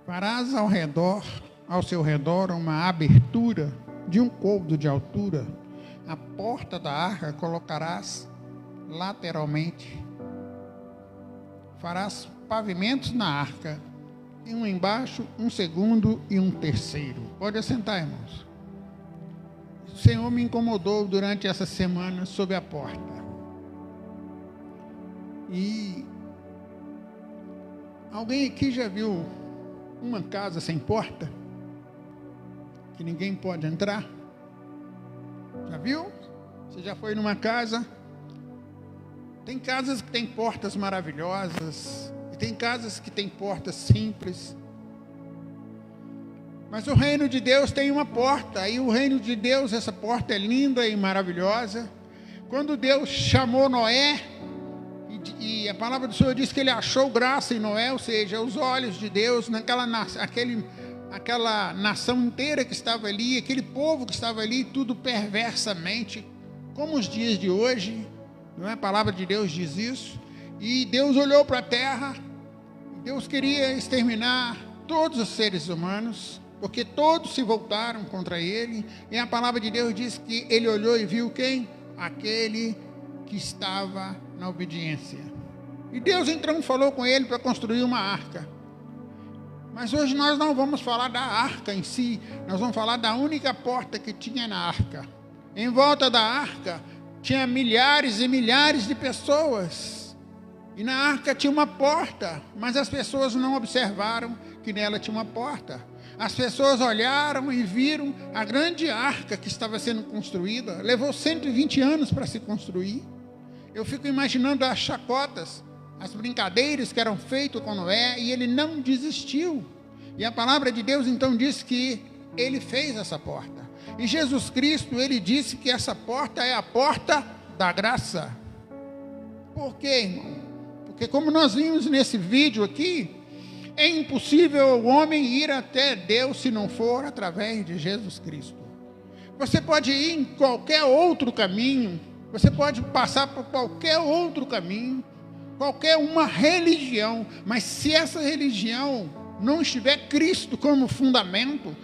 Farás ao seu redor, uma abertura de um côvado de altura. A porta da arca colocarás lateralmente. Farás pavimentos na arca, um embaixo, um segundo e um terceiro. Pode assentar, irmãos. O Senhor me incomodou durante essa semana sobre a porta. E alguém aqui já viu uma casa sem porta? Que ninguém pode entrar? Já viu? Você já foi numa casa? Tem casas que têm portas maravilhosas, e tem casas que têm portas simples. Mas o reino de Deus tem uma porta, e o reino de Deus, essa porta é linda e maravilhosa. Quando Deus chamou Noé, e a palavra do Senhor diz que ele achou graça em Noé, ou seja, os olhos de Deus naquela nação inteira que estava ali, aquele povo que estava ali, tudo perversamente, como os dias de hoje, não é? A palavra de Deus diz isso. E Deus olhou para a terra, Deus queria exterminar todos os seres humanos, porque todos se voltaram contra ele, e a palavra de Deus diz que ele olhou e viu quem? Aquele que estava na obediência. E Deus então falou com ele para construir uma arca. Mas hoje nós não vamos falar da arca em si, nós vamos falar da única porta que tinha na arca. Em volta da arca tinha milhares e milhares de pessoas, e na arca tinha uma porta, mas as pessoas não observaram que nela tinha uma porta. As pessoas olharam e viram a grande arca que estava sendo construída. Levou 120 anos para se construir. Eu fico imaginando as chacotas, as brincadeiras que eram feitas com Noé, e ele não desistiu. E a palavra de Deus então diz que ele fez essa porta. E Jesus Cristo, ele disse que essa porta é a porta da graça. Por quê, irmão? Porque como nós vimos nesse vídeo aqui, é impossível o homem ir até Deus se não for através de Jesus Cristo. Você pode ir em qualquer outro caminho, você pode passar por qualquer outro caminho, qualquer uma religião, mas se essa religião não estiver Cristo como fundamento,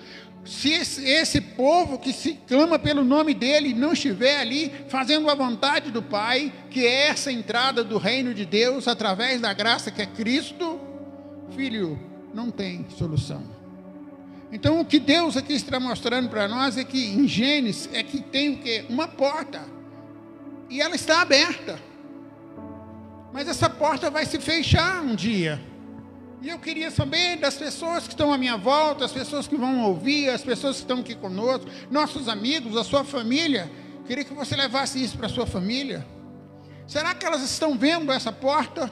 se esse povo que se clama pelo nome dele não estiver ali fazendo a vontade do Pai, que é essa entrada do reino de Deus através da graça que é Cristo, filho, não tem solução. Então o que Deus aqui está mostrando para nós é que em Gênesis é que tem o quê? Uma porta, e ela está aberta, mas essa porta vai se fechar um dia. E eu queria saber das pessoas que estão à minha volta, as pessoas que vão ouvir, as pessoas que estão aqui conosco, nossos amigos, a sua família. Queria que você levasse isso para a sua família. Será que elas estão vendo essa porta?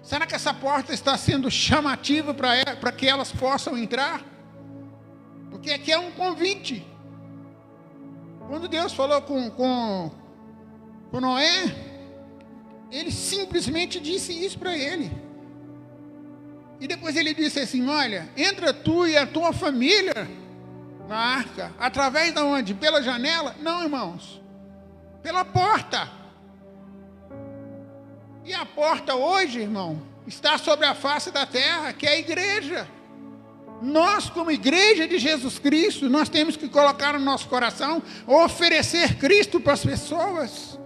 Será que essa porta está sendo chamativa para que elas possam entrar? Porque aqui é um convite. Quando Deus falou com Noé, ele simplesmente disse isso para ele. E depois ele disse assim: olha, entra tu e a tua família na arca. Através de onde? Pela janela? Não, irmãos. Pela porta. E a porta hoje, irmão, está sobre a face da terra, que é a igreja. Nós, como igreja de Jesus Cristo, nós temos que colocar no nosso coração, oferecer Cristo para as pessoas.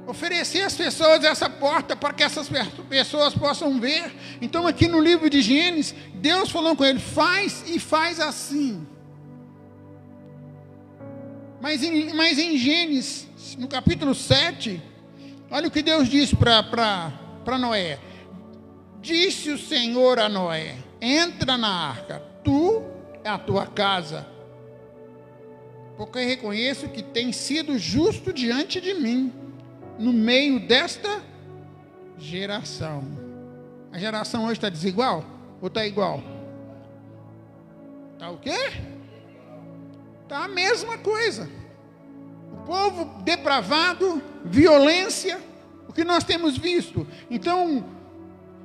Oferecer às pessoas essa porta para que essas pessoas possam ver. Então aqui no livro de Gênesis, Deus falou com ele: faz e faz assim. Mas em Gênesis, no capítulo 7, olha o que Deus disse para Noé. Disse o Senhor a Noé: entra na arca, tu e a tua casa, porque reconheço que tem sido justo diante de mim no meio desta geração. A geração hoje está desigual? Ou está igual? Está o quê? Está a mesma coisa. O povo depravado, violência, o que nós temos visto. Então,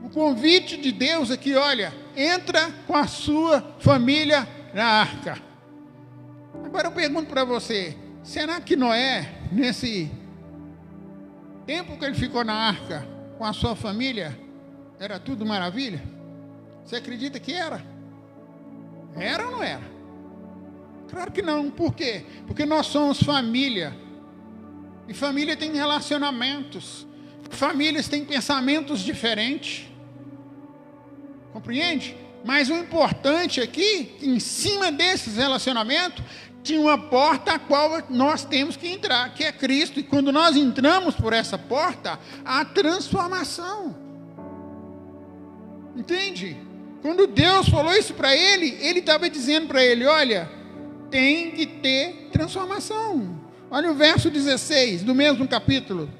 o convite de Deus aqui, olha, entra com a sua família na arca. Agora eu pergunto para você, será que Noé, nesse tempo que ele ficou na arca com a sua família, era tudo maravilha? Você acredita que era? Era ou não era? Claro que não. Por quê? Porque nós somos família. E família tem relacionamentos. Famílias têm pensamentos diferentes. Compreende? Mas o importante aqui, em cima desses relacionamentos, tinha uma porta a qual nós temos que entrar, que é Cristo. E quando nós entramos por essa porta, há transformação. Entende? Quando Deus falou isso para ele, ele estava dizendo para ele, olha, tem que ter transformação. Olha o verso 16 do mesmo capítulo.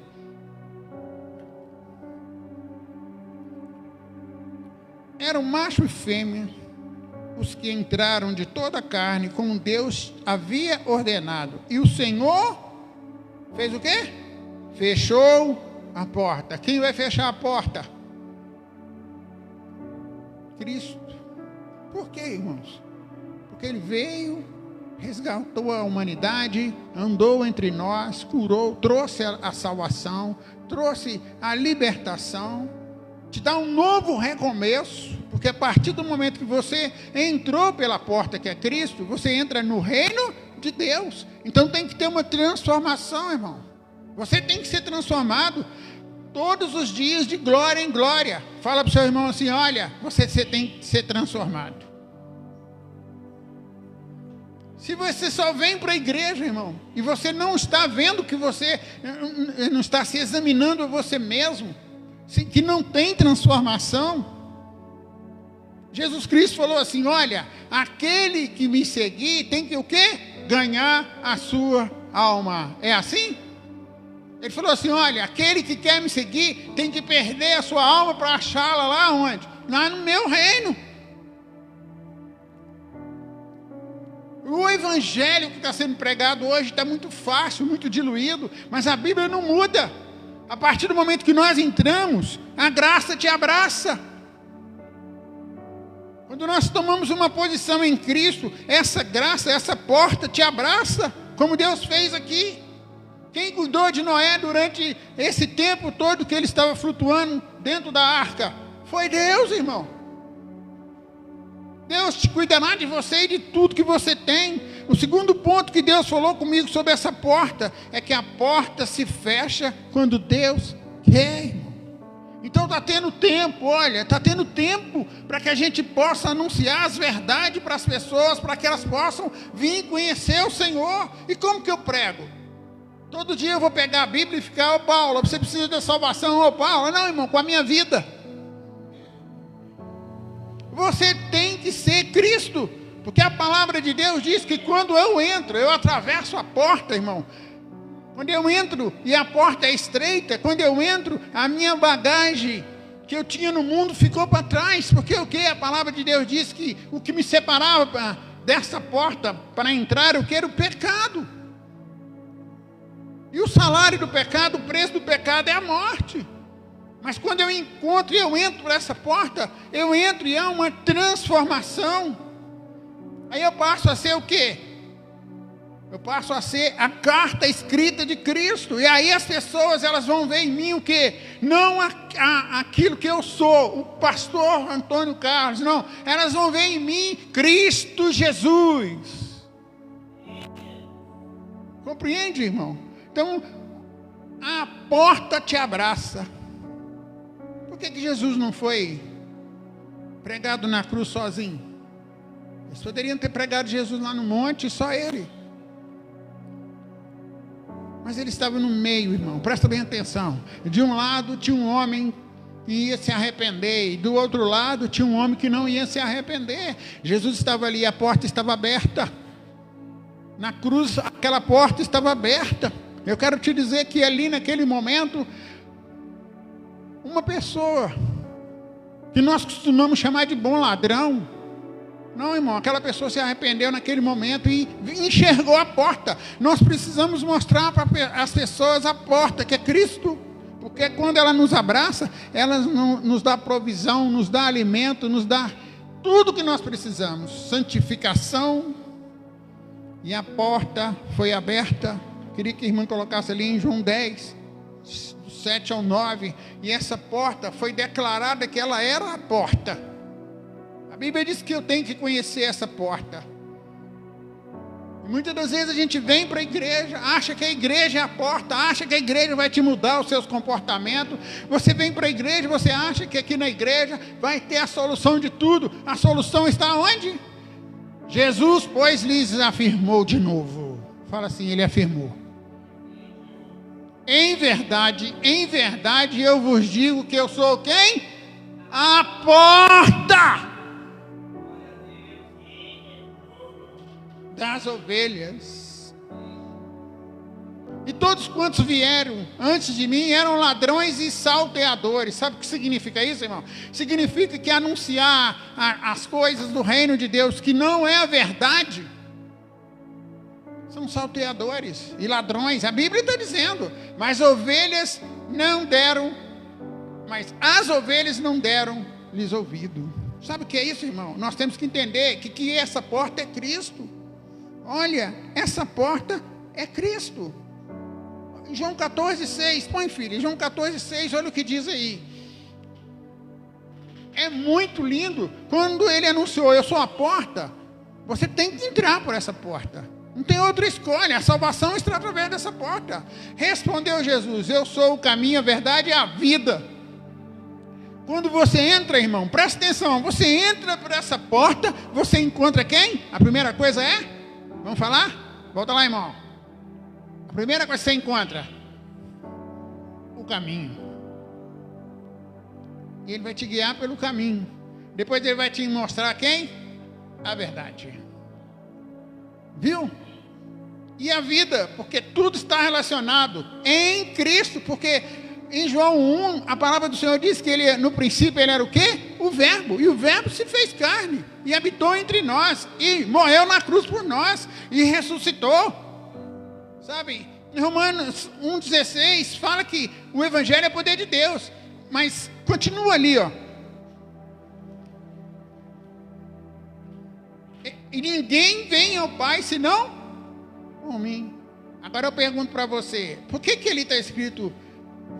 Eram macho e fêmea os que entraram de toda a carne, como Deus havia ordenado. E o Senhor fez o quê? Fechou a porta. Quem vai fechar a porta? Cristo. Por quê, irmãos? Porque Ele veio, resgatou a humanidade, andou entre nós, curou, trouxe a salvação, trouxe a libertação, te dá um novo recomeço, porque a partir do momento que você entrou pela porta que é Cristo, você entra no reino de Deus. Então tem que ter uma transformação, irmão. Você tem que ser transformado todos os dias, de glória em glória. Fala para o seu irmão assim, olha, você tem que ser transformado. Se você só vem para a igreja, irmão, e você não está vendo que você não está se examinando a você mesmo, que não tem transformação. Jesus Cristo falou assim, olha, aquele que me seguir tem que o quê? Ganhar a sua alma. É assim? Ele falou assim, olha, aquele que quer me seguir tem que perder a sua alma para achá-la lá onde? Lá no meu reino. O evangelho que está sendo pregado hoje está muito fácil, muito diluído, mas a Bíblia não muda. A partir do momento que nós entramos, a graça te abraça. Quando nós tomamos uma posição em Cristo, essa graça, essa porta te abraça, como Deus fez aqui. Quem cuidou de Noé durante esse tempo todo que ele estava flutuando dentro da arca? Foi Deus, irmão. Deus te cuidará de você e de tudo que você tem. O segundo ponto que Deus falou comigo sobre essa porta é que a porta se fecha quando Deus quer, irmão. Então está tendo tempo, olha, está tendo tempo para que a gente possa anunciar as verdades para as pessoas, para que elas possam vir conhecer o Senhor. E como que eu prego? Todo dia eu vou pegar a Bíblia e ficar, ô Paulo, você precisa da salvação, ô Paulo. Não, irmão, com a minha vida. Você tem que ser Cristo, porque a palavra de Deus diz que quando eu entro, eu atravesso a porta, irmão. Quando eu entro e a porta é estreita, quando eu entro, a minha bagagem que eu tinha no mundo ficou para trás, porque o que? A palavra de Deus diz que o que me separava dessa porta para entrar, o que era o pecado. E o salário do pecado, o preço do pecado é a morte. Mas quando eu encontro e eu entro por essa porta, eu entro e há uma transformação. Aí eu passo a ser o quê? Eu passo a ser a carta escrita de Cristo. E aí as pessoas, elas vão ver em mim o quê? Não aquilo que eu sou, o pastor Antônio Carlos, não. Elas vão ver em mim Cristo Jesus. Compreende, irmão? Então, a porta te abraça. Por que Jesus não foi pregado na cruz sozinho? Eles poderiam ter pregado Jesus lá no monte, só ele. Mas ele estava no meio, irmão, presta bem atenção. De um lado tinha um homem que ia se arrepender, e do outro lado tinha um homem que não ia se arrepender. Jesus estava ali, a porta estava aberta. Na cruz, aquela porta estava aberta. Eu quero te dizer que ali naquele momento, uma pessoa que nós costumamos chamar de bom ladrão, não, irmão, aquela pessoa se arrependeu naquele momento e enxergou a porta. Nós precisamos mostrar para as pessoas a porta, que é Cristo, porque quando ela nos abraça, ela nos dá provisão, nos dá alimento, nos dá tudo que nós precisamos, santificação, e a porta foi aberta. Queria que a irmã colocasse ali em João 10, 7 ao 9, e essa porta foi declarada que ela era a porta. A Bíblia diz que eu tenho que conhecer essa porta. E muitas das vezes a gente vem para a igreja, acha que a igreja é a porta, acha que a igreja vai te mudar os seus comportamentos. Você vem para a igreja, você acha que aqui na igreja vai ter a solução de tudo. A solução está onde? Jesus, pois, lhes afirmou de novo. Fala assim, ele afirmou. Em verdade, eu vos digo que eu sou quem? A porta das ovelhas. E todos quantos vieram antes de mim eram ladrões e salteadores. Sabe o que significa isso, irmão? Significa que anunciar as coisas do reino de Deus que não é a verdade são salteadores e ladrões. A Bíblia está dizendo, mas as ovelhas não deram-lhes ouvido. Sabe o que é isso, irmão? Nós temos que entender que essa porta é Cristo. Olha, essa porta é Cristo. João 14,6, põe, filho, João 14,6, olha o que diz aí. É muito lindo. Quando ele anunciou, eu sou a porta, você tem que entrar por essa porta. Não tem outra escolha, a salvação está através dessa porta. Respondeu Jesus, eu sou o caminho, a verdade e a vida. Quando você entra, irmão, presta atenção, você entra por essa porta, você encontra quem? A primeira coisa é? Vamos falar? Volta lá, irmão. A primeira coisa que você encontra, o caminho. Ele vai te guiar pelo caminho. Depois ele vai te mostrar quem? A verdade. Viu? E a vida, porque tudo está relacionado em Cristo, porque em João 1, a palavra do Senhor diz que ele, no princípio, ele era o quê? O verbo. E o verbo se fez carne e habitou entre nós e morreu na cruz por nós e ressuscitou. Sabe? Em Romanos 1,16 fala que o evangelho é poder de Deus, mas continua ali, ó. E ninguém vem ao Pai senão por mim. Agora eu pergunto para você, por que ali está escrito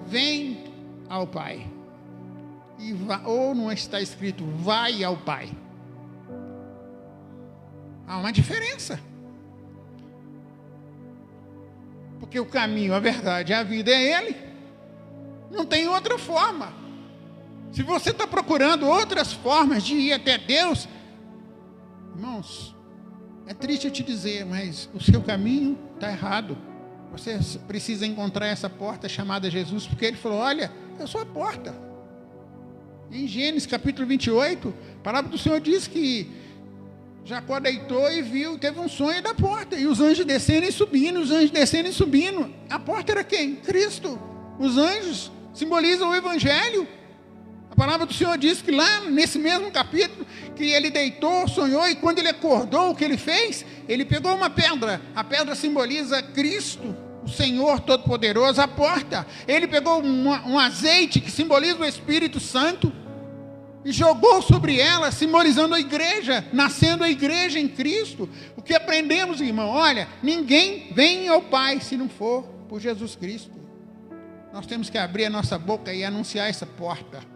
vem ao Pai? Ou não está escrito vai ao Pai? Há uma diferença. Porque o caminho, a verdade, a vida é Ele. Não tem outra forma. Se você está procurando outras formas de ir até Deus, irmãos, é triste eu te dizer, mas o seu caminho está errado. Você precisa encontrar essa porta chamada Jesus, porque Ele falou, olha, eu sou a porta. Em Gênesis capítulo 28, a palavra do Senhor diz que Jacó deitou e viu, teve um sonho da porta, e os anjos descendo e subindo, os anjos descendo e subindo. A porta era quem? Cristo. Os anjos simbolizam o Evangelho. A palavra do Senhor diz que lá, nesse mesmo capítulo, que ele deitou, sonhou, e quando ele acordou, o que ele fez? Ele pegou uma pedra, a pedra simboliza Cristo, o Senhor Todo-Poderoso, a porta. Ele pegou um azeite, que simboliza o Espírito Santo, e jogou sobre ela, simbolizando a igreja, nascendo a igreja em Cristo. O que aprendemos, irmão? Olha, ninguém vem ao Pai se não for por Jesus Cristo. Nós temos que abrir a nossa boca e anunciar essa porta.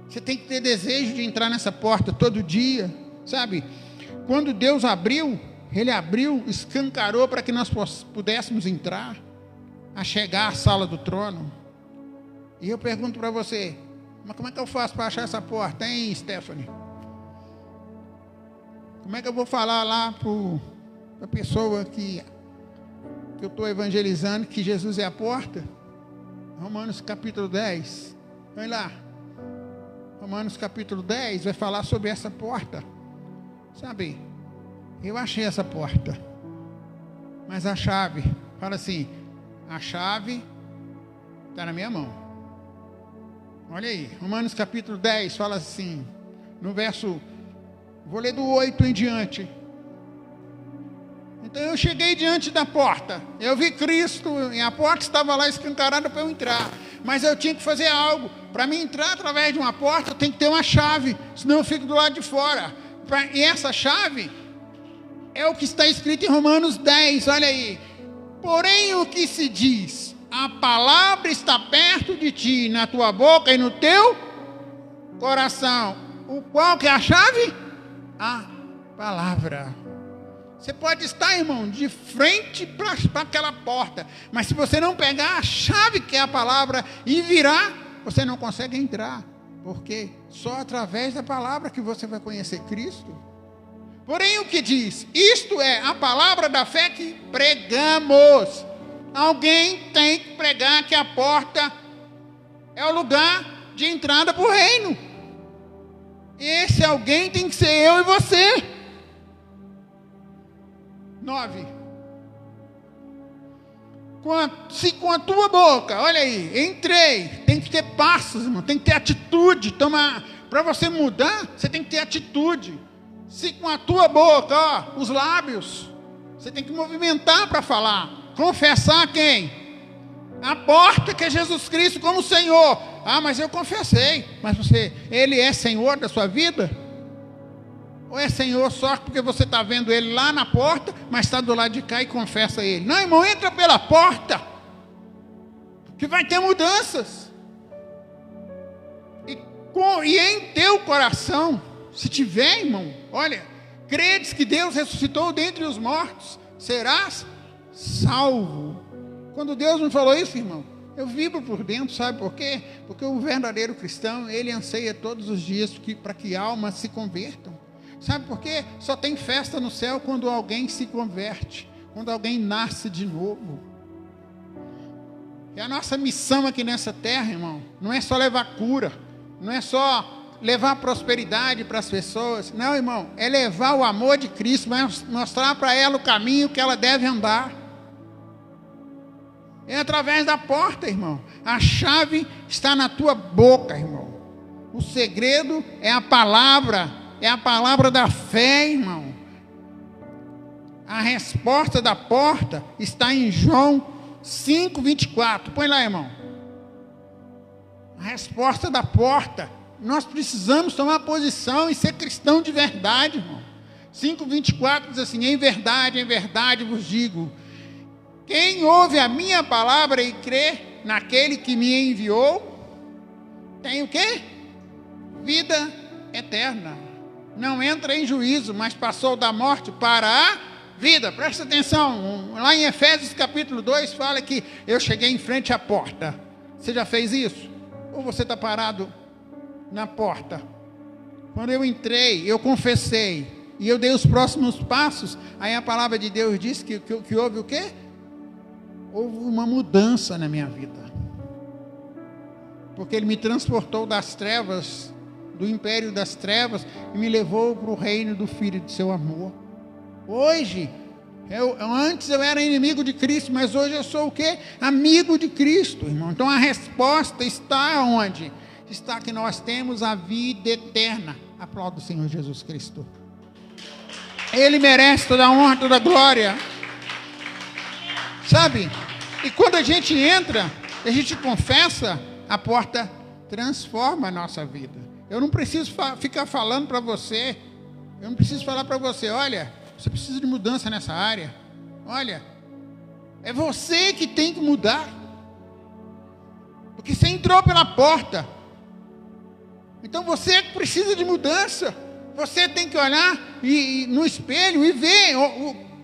Você tem que ter desejo de entrar nessa porta todo dia, sabe? Quando Deus abriu, Ele abriu, escancarou para que nós pudéssemos entrar, a chegar à sala do trono. E eu pergunto para você, mas como é que eu faço para achar essa porta, hein, Stephanie? Como é que eu vou falar lá para a pessoa que eu estou evangelizando, que Jesus é a porta? Romanos capítulo 10, vai lá. Romanos capítulo 10 vai falar sobre essa porta. Sabe, eu achei essa porta, mas a chave, fala assim, a chave está na minha mão. Olha aí, Romanos capítulo 10 fala assim, no verso, vou ler do 8 em diante. Então eu cheguei diante da porta, eu vi Cristo, e a porta estava lá escancarada para eu entrar, mas eu tinha que fazer algo. Para mim entrar através de uma porta, eu tenho que ter uma chave, senão eu fico do lado de fora. E essa chave é o que está escrito em Romanos 10, olha aí. Porém o que se diz, a palavra está perto de ti, na tua boca e no teu coração. O qual que é a chave? a palavra. Você pode estar, irmão, de frente para aquela porta, mas se você não pegar a chave que é a palavra e virar, você não consegue entrar, porque só através da palavra que você vai conhecer Cristo. Porém, o que diz? Isto é a palavra da fé que pregamos. Alguém tem que pregar que a porta é o lugar de entrada para o reino. Esse alguém tem que ser eu e você. 9. Se com a tua boca, olha aí, entrei, tem que ter passos, irmão, tem que ter atitude. Para você mudar, você tem que ter atitude. Se com a tua boca, ó, os lábios, você tem que movimentar para falar. Confessar quem? A porta que é Jesus Cristo como Senhor. Ah, mas eu confessei. Mas Ele é Senhor da sua vida? Ou é Senhor só porque você está vendo Ele lá na porta, mas está do lado de cá e confessa Ele? Não, irmão, entra pela porta, que vai ter mudanças. E em teu coração, se tiver, irmão, olha, credes que Deus ressuscitou dentre os mortos, serás salvo. Quando Deus me falou isso, irmão, eu vibro por dentro, sabe por quê? Porque o verdadeiro cristão, ele anseia todos os dias para que almas se convertam. Sabe por quê? Só tem festa no céu quando alguém se converte, quando alguém nasce de novo. E a nossa missão aqui nessa terra, irmão, não é só levar cura, não é só levar prosperidade para as pessoas. Não, irmão, é levar o amor de Cristo, mostrar para ela o caminho que ela deve andar. É através da porta, irmão. A chave está na tua boca, irmão. O segredo é a palavra da fé, irmão. A resposta da porta está em João 5:24. Põe lá, irmão. A resposta da porta. Nós precisamos tomar posição e ser cristão de verdade, irmão. 5:24 diz assim: em verdade vos digo, quem ouve a minha palavra e crê naquele que me enviou, tem o quê? Vida eterna. Não entra em juízo, mas passou da morte para a vida. Presta atenção, lá em Efésios capítulo 2 fala que eu cheguei em frente à porta. Você já fez isso? Ou você está parado na porta? Quando eu entrei, eu confessei e eu dei os próximos passos, aí a palavra de Deus diz que houve o quê? Houve uma mudança na minha vida, porque Ele me transportou das trevas, do império das trevas, e me levou para o reino do Filho de seu amor. Hoje, antes eu era inimigo de Cristo, mas hoje eu sou o quê? Amigo de Cristo, irmão. Então a resposta está onde? Está que nós temos a vida eterna. Aplauda o Senhor Jesus Cristo. Ele merece toda a honra, toda a glória. Sabe? E quando a gente entra, a gente confessa, a porta transforma a nossa vida. Eu não preciso ficar falando para você. Eu não preciso falar para você, olha, você precisa de mudança nessa área. Olha, é você que tem que mudar. Porque você entrou pela porta. Então você precisa de mudança. Você tem que olhar no espelho e ver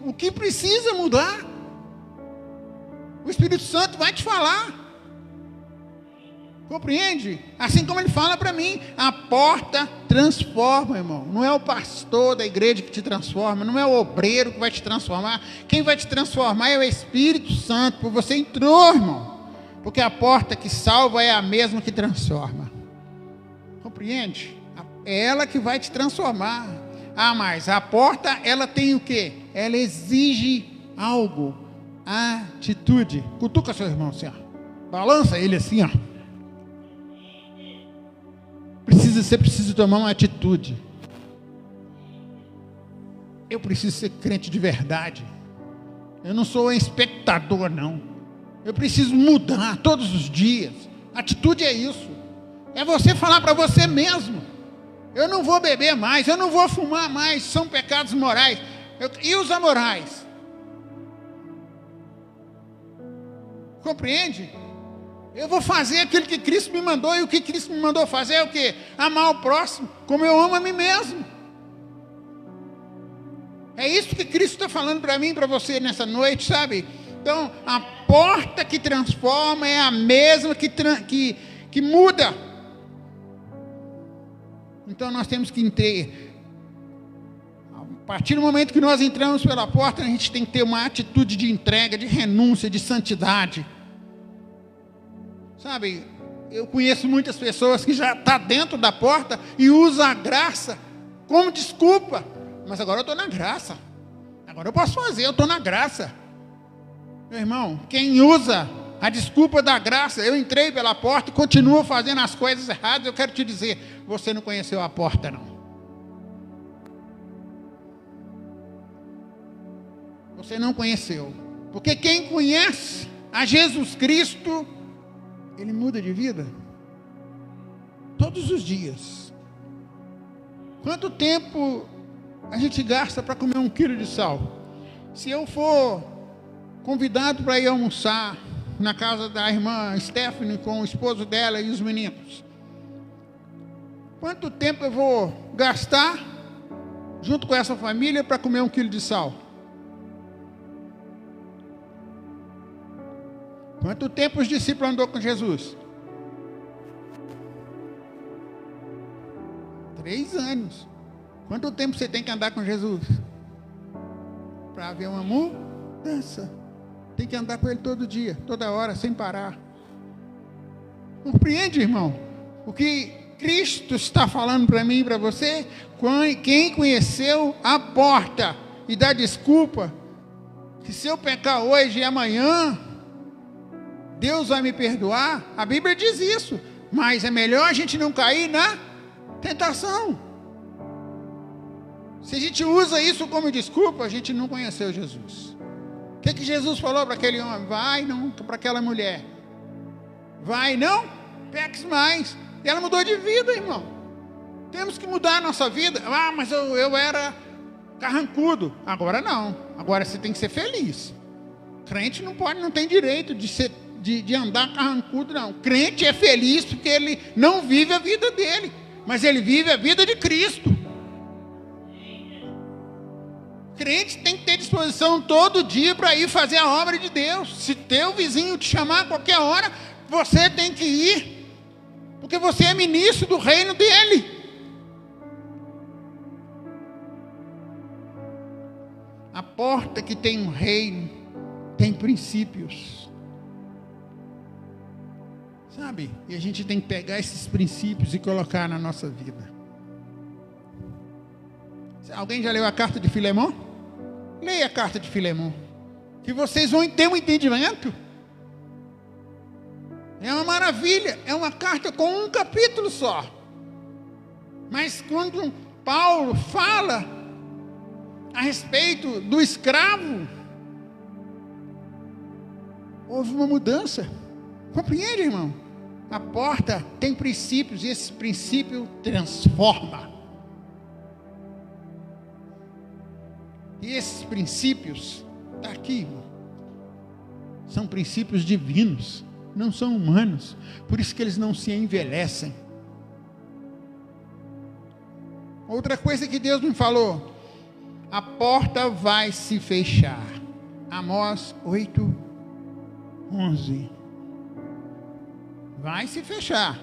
o que precisa mudar. O Espírito Santo vai te falar. Compreende? Assim como ele fala para mim, a porta transforma, irmão. Não é o pastor da igreja que te transforma, não é o obreiro que vai te transformar. Quem vai te transformar é o Espírito Santo, porque você entrou, irmão. Porque a porta que salva é a mesma que transforma. Compreende? É ela que vai te transformar. Ah, mas a porta, ela tem o quê? Ela exige algo. Atitude. Cutuca seu irmão assim, ó. Balança ele assim, ó. Você precisa tomar uma atitude. Eu preciso ser crente de verdade. Eu não sou um espectador, não. Eu preciso mudar todos os dias. Atitude é isso. É você falar para você mesmo: eu não vou beber mais, eu não vou fumar mais, são pecados morais. E os amorais? Compreende? Eu vou fazer aquilo que Cristo me mandou, e o que Cristo me mandou fazer é o quê? Amar o próximo como eu amo a mim mesmo. É isso que Cristo está falando para mim e para você nessa noite, sabe? Então, a porta que transforma é a mesma que muda. Então, nós temos que entender. A partir do momento que nós entramos pela porta, a gente tem que ter uma atitude de entrega, de renúncia, de santidade. Sabe, eu conheço muitas pessoas que já estão dentro da porta e usam a graça como desculpa. Mas agora eu estou na graça. Agora eu posso fazer, eu estou na graça. Meu irmão, quem usa a desculpa da graça, eu entrei pela porta e continuo fazendo as coisas erradas, eu quero te dizer, você não conheceu a porta, não. Você não conheceu. Porque quem conhece a Jesus Cristo, ele muda de vida. Todos os dias. Quanto tempo a gente gasta para comer 1 quilo de sal? Se eu for convidado para ir almoçar na casa da irmã Stephanie com o esposo dela e os meninos, quanto tempo eu vou gastar junto com essa família para comer 1 quilo de sal? Quanto tempo os discípulos andou com Jesus? 3 anos. Quanto tempo você tem que andar com Jesus? Para haver uma mudança. Tem que andar com Ele todo dia, toda hora, sem parar. Compreende, irmão? O que Cristo está falando para mim e para você? Quem conheceu a porta e dá desculpa, que se eu pecar hoje e amanhã, Deus vai me perdoar, a Bíblia diz isso, mas é melhor a gente não cair na tentação. Se a gente usa isso como desculpa, a gente não conheceu Jesus. O que Jesus falou para aquele homem? Vai, não, para aquela mulher. Vai, não, peques mais. E ela mudou de vida, irmão. Temos que mudar a nossa vida. Ah, mas eu era carrancudo. Agora não, agora você tem que ser feliz. Crente não tem direito de andar carrancudo, não. Crente é feliz porque ele não vive a vida dele, mas ele vive a vida de Cristo. Crente tem que ter disposição todo dia para ir fazer a obra de Deus. Se teu vizinho te chamar a qualquer hora, você tem que ir, porque você é ministro do reino dele. A porta que tem um reino tem princípios, sabe? E a gente tem que pegar esses princípios e colocar na nossa vida. Alguém já leu a carta de Filemão? Leia a carta de Filemão, que vocês vão ter um entendimento. É uma maravilha, é uma carta com um capítulo só. Mas quando Paulo fala a respeito do escravo, houve uma mudança. Compreende, irmão? A porta tem princípios e esse princípio transforma. E esses princípios, está aqui, irmão, são princípios divinos, não são humanos. Por isso que eles não se envelhecem. Outra coisa que Deus me falou: a porta vai se fechar. Amós 8:11. Vai se fechar.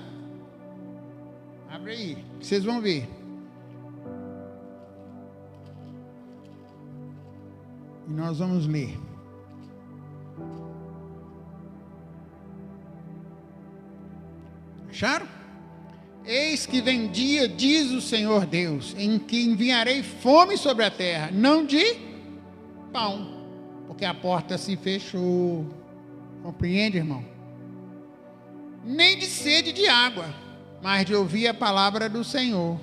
Abre aí, vocês vão ver. E nós vamos ler. Acharam? Eis que vem dia, diz o Senhor Deus, em que enviarei fome sobre a terra, não de pão, porque a porta se fechou. Compreende, irmão? Nem de sede de água, mas de ouvir a palavra do Senhor.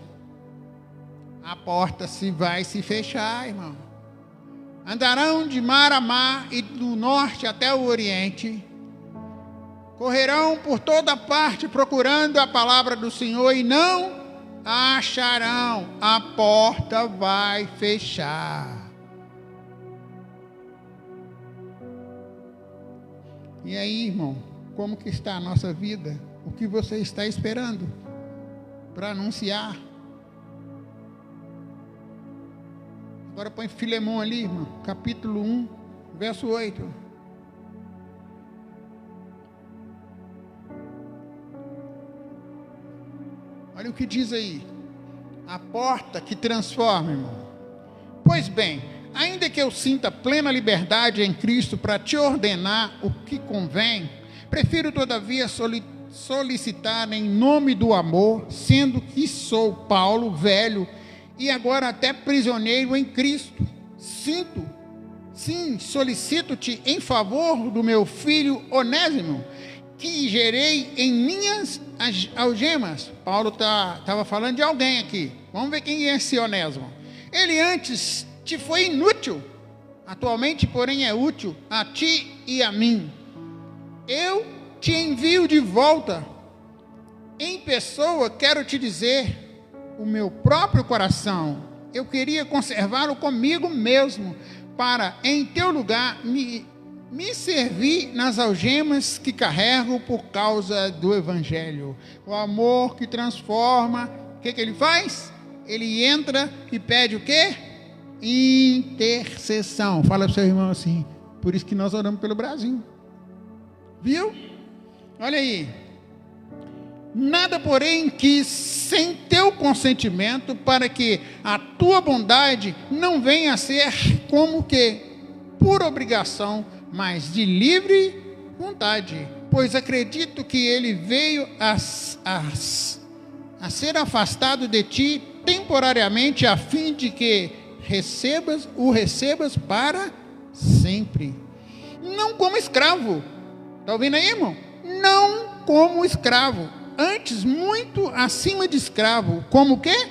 A porta vai se fechar, irmão. Andarão de mar a mar e do norte até o oriente. Correrão por toda parte procurando a palavra do Senhor e não acharão. A porta vai fechar. E aí, irmão, como que está a nossa vida? O que você está esperando para anunciar? Agora põe Filemão ali, irmão, capítulo 1, verso 8. Olha o que diz aí. A porta que transforma, irmão. Pois bem, ainda que eu sinta plena liberdade em Cristo para te ordenar o que convém, prefiro todavia solicitar em nome do amor, sendo que sou Paulo, velho, e agora até prisioneiro em Cristo. Solicito-te em favor do meu filho Onésimo, que gerei em minhas algemas. Paulo estava falando de alguém aqui. Vamos ver quem é esse Onésimo. Ele antes te foi inútil, atualmente, porém, é útil a ti e a mim. Eu te envio de volta. Em pessoa, quero te dizer o meu próprio coração. Eu queria conservá-lo comigo mesmo, para, em teu lugar, me servir nas algemas que carrego por causa do Evangelho. O amor que transforma, o que ele faz? Ele entra e pede o quê? Intercessão. Fala para o seu irmão assim, por isso que nós oramos pelo Brasil. Viu? Olha aí. Nada, porém, que sem teu consentimento, para que a tua bondade não venha a ser como que por obrigação, mas de livre vontade, pois acredito que ele veio a ser afastado de ti temporariamente, a fim de que o recebas para sempre, não como escravo. Está ouvindo aí, irmão? Não como escravo, antes muito acima de escravo, como o quê?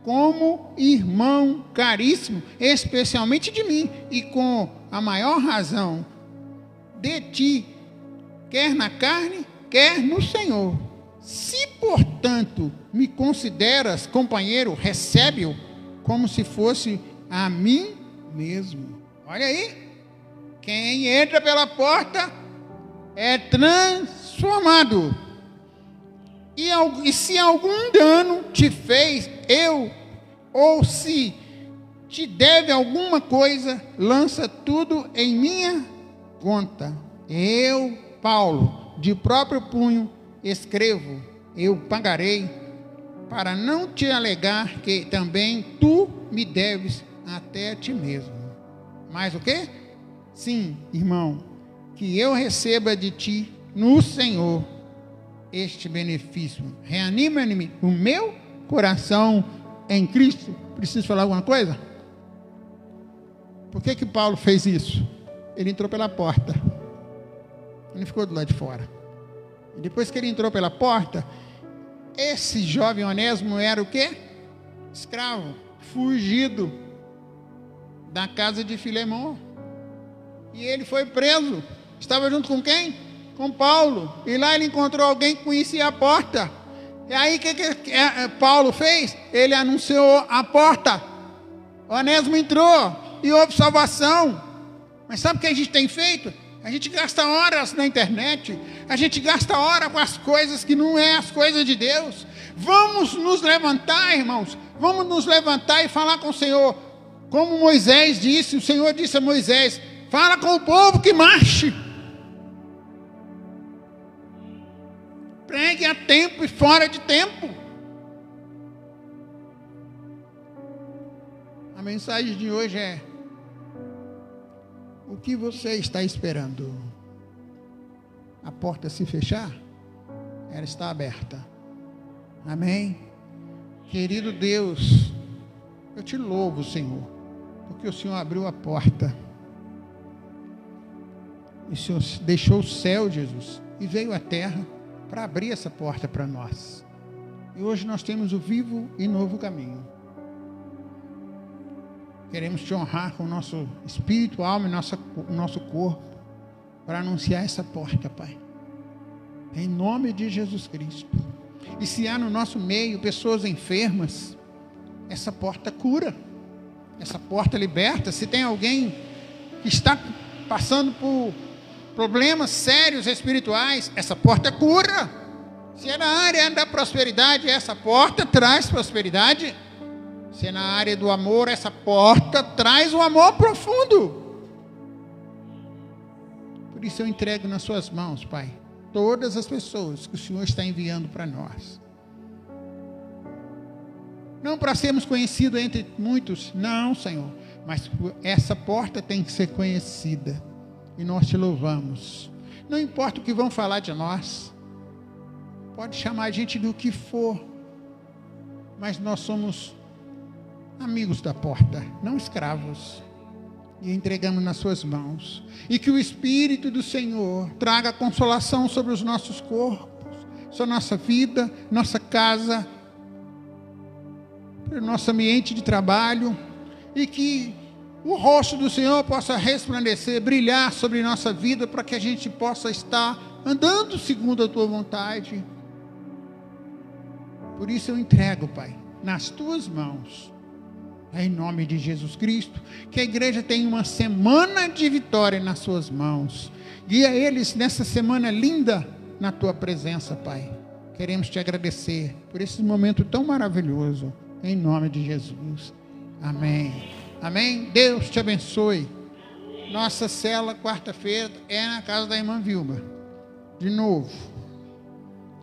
Como irmão caríssimo, especialmente de mim, e com a maior razão de ti, quer na carne, quer no Senhor. Se, portanto, me consideras companheiro, recebe-o como se fosse a mim mesmo. Olha aí, quem entra pela porta é transformado. E se algum dano te fez, ou se te deve alguma coisa, lança tudo em minha conta. Eu, Paulo, de próprio punho, escrevo, eu pagarei, para não te alegar que também tu me deves até a ti mesmo. Mas o quê? Sim, irmão, que eu receba de ti no Senhor este benefício. Reanima-me o meu coração em Cristo. Preciso falar alguma coisa? Por que Paulo fez isso? Ele entrou pela porta. Ele ficou do lado de fora. E depois que ele entrou pela porta, esse jovem Onésimo era o quê? Escravo, fugido da casa de Filemão. E ele foi preso. Estava junto com quem? Com Paulo. E lá ele encontrou alguém que conhecia a porta. E aí o que Paulo fez? Ele anunciou a porta. Onésimo entrou e houve salvação. Mas sabe o que a gente tem feito? A gente gasta horas na internet, a gente gasta hora com as coisas que não é as coisas de Deus. Vamos nos levantar, irmãos, vamos nos levantar e falar com o Senhor, como Moisés disse. O Senhor disse a Moisés: fala com o povo que marche, pregue a tempo e fora de tempo. A mensagem de hoje é: o que você está esperando? A porta se fechar? Ela está aberta. Amém? Querido Deus, eu te louvo, Senhor, porque o Senhor abriu a porta. E o Senhor deixou o céu, Jesus, e veio à terra para abrir essa porta para nós. E hoje nós temos o vivo e novo caminho. Queremos te honrar com o nosso espírito, alma e nosso corpo, para anunciar essa porta, Pai, em nome de Jesus Cristo. E se há no nosso meio pessoas enfermas, essa porta cura, essa porta liberta. Se tem alguém que está passando por problemas sérios espirituais, essa porta cura. Se é na área da prosperidade, essa porta traz prosperidade. Se é na área do amor, essa porta traz o amor profundo. Por isso eu entrego nas suas mãos, Pai, todas as pessoas que o Senhor está enviando para nós. Não para sermos conhecidos entre muitos, não, Senhor. Mas essa porta tem que ser conhecida. E nós te louvamos. Não importa o que vão falar de nós. Pode chamar a gente do que for. Mas nós somos amigos da porta, não escravos. E entregamos nas suas mãos. E que o Espírito do Senhor traga consolação sobre os nossos corpos, sobre a nossa vida, nossa casa, para o nosso ambiente de trabalho, e que o rosto do Senhor possa resplandecer, brilhar sobre nossa vida, para que a gente possa estar andando segundo a tua vontade. Por isso eu entrego, Pai, nas tuas mãos, em nome de Jesus Cristo, que a igreja tenha uma semana de vitória nas suas mãos. Guia eles nessa semana linda na tua presença, Pai. Queremos te agradecer por esse momento tão maravilhoso. Em nome de Jesus. Amém. Amém. Deus te abençoe. Nossa cela, quarta-feira, é na casa da irmã Vilma. De novo.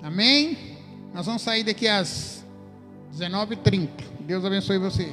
Amém. Nós vamos sair daqui às 19h30. Deus abençoe você.